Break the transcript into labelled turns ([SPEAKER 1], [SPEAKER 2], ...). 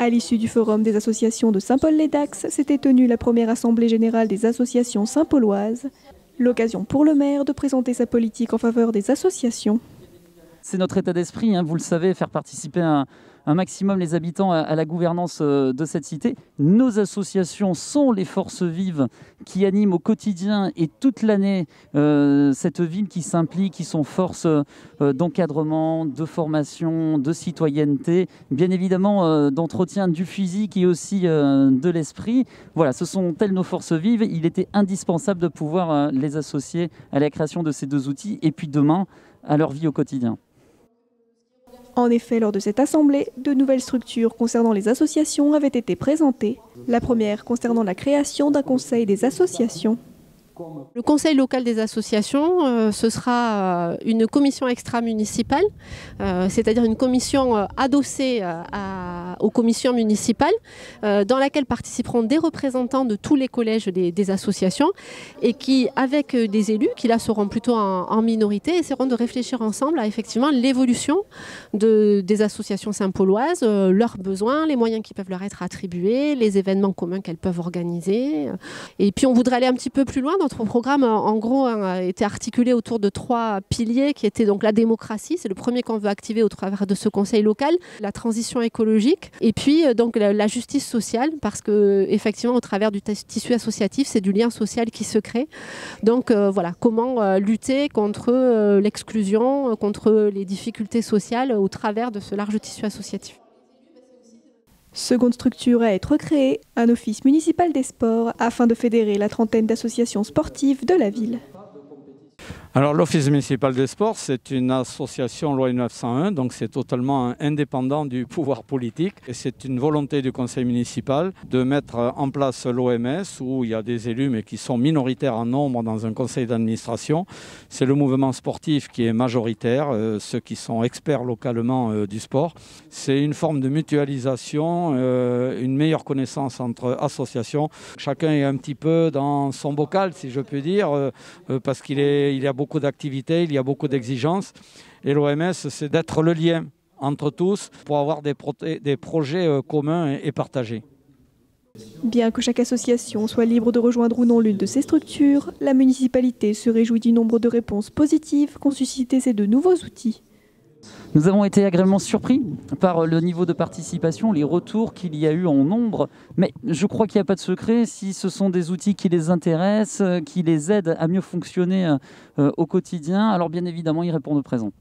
[SPEAKER 1] À l'issue du forum des associations de Saint-Paul-les-Dax, s'était tenue la première assemblée générale des associations saint-pauloises. L'occasion pour le maire de présenter sa politique en faveur des associations.
[SPEAKER 2] C'est notre état d'esprit, vous le savez, faire participer un maximum les habitants à la gouvernance de cette cité. Nos associations sont les forces vives qui animent au quotidien et toute l'année cette ville qui s'implique, qui sont forces d'encadrement, de formation, de citoyenneté, bien évidemment d'entretien du physique et aussi de l'esprit. Voilà, ce sont elles nos forces vives. Il était indispensable de pouvoir les associer à la création de ces deux outils et puis demain à leur vie au quotidien.
[SPEAKER 1] En effet, lors de cette assemblée, de nouvelles structures concernant les associations avaient été présentées. La première concernant la création d'un conseil des associations.
[SPEAKER 3] Le conseil local des associations, ce sera une commission extra-municipale, c'est-à-dire une commission adossée aux commissions municipales, dans laquelle participeront des représentants de tous les collèges des associations et qui, avec des élus, qui là seront plutôt en minorité, essaieront de réfléchir ensemble à effectivement l'évolution des associations saint-pauloises, leurs besoins, les moyens qui peuvent leur être attribués, les événements communs qu'elles peuvent organiser. Et puis on voudrait aller un petit peu plus loin. Notre programme, en gros, a été articulé autour de 3 piliers qui étaient donc la démocratie, c'est le premier qu'on veut activer au travers de ce conseil local, la transition écologique et puis donc la justice sociale parce que effectivement au travers du tissu associatif, c'est du lien social qui se crée. Donc voilà, comment lutter contre l'exclusion, contre les difficultés sociales au travers de ce large tissu associatif.
[SPEAKER 1] Seconde structure à être créée, un office municipal des sports afin de fédérer la trentaine d'associations sportives de la ville.
[SPEAKER 4] Alors l'Office municipal des sports, c'est une association loi 1901, donc c'est totalement indépendant du pouvoir politique. Et c'est une volonté du conseil municipal de mettre en place l'OMS, où il y a des élus mais qui sont minoritaires en nombre dans un conseil d'administration. C'est le mouvement sportif qui est majoritaire, ceux qui sont experts localement du sport. C'est une forme de mutualisation, une meilleure connaissance entre associations. Chacun est un petit peu dans son bocal, si je peux dire, parce qu'il y a beaucoup d'activités, il y a beaucoup d'exigences. Et l'OMS, c'est d'être le lien entre tous pour avoir des projets communs et partagés.
[SPEAKER 1] Bien que chaque association soit libre de rejoindre ou non l'une de ces structures, la municipalité se réjouit du nombre de réponses positives qu'ont suscité ces deux nouveaux outils.
[SPEAKER 2] Nous avons été agréablement surpris par le niveau de participation, les retours qu'il y a eu en nombre. Mais je crois qu'il n'y a pas de secret. Si ce sont des outils qui les intéressent, qui les aident à mieux fonctionner au quotidien, alors bien évidemment, ils répondent présent.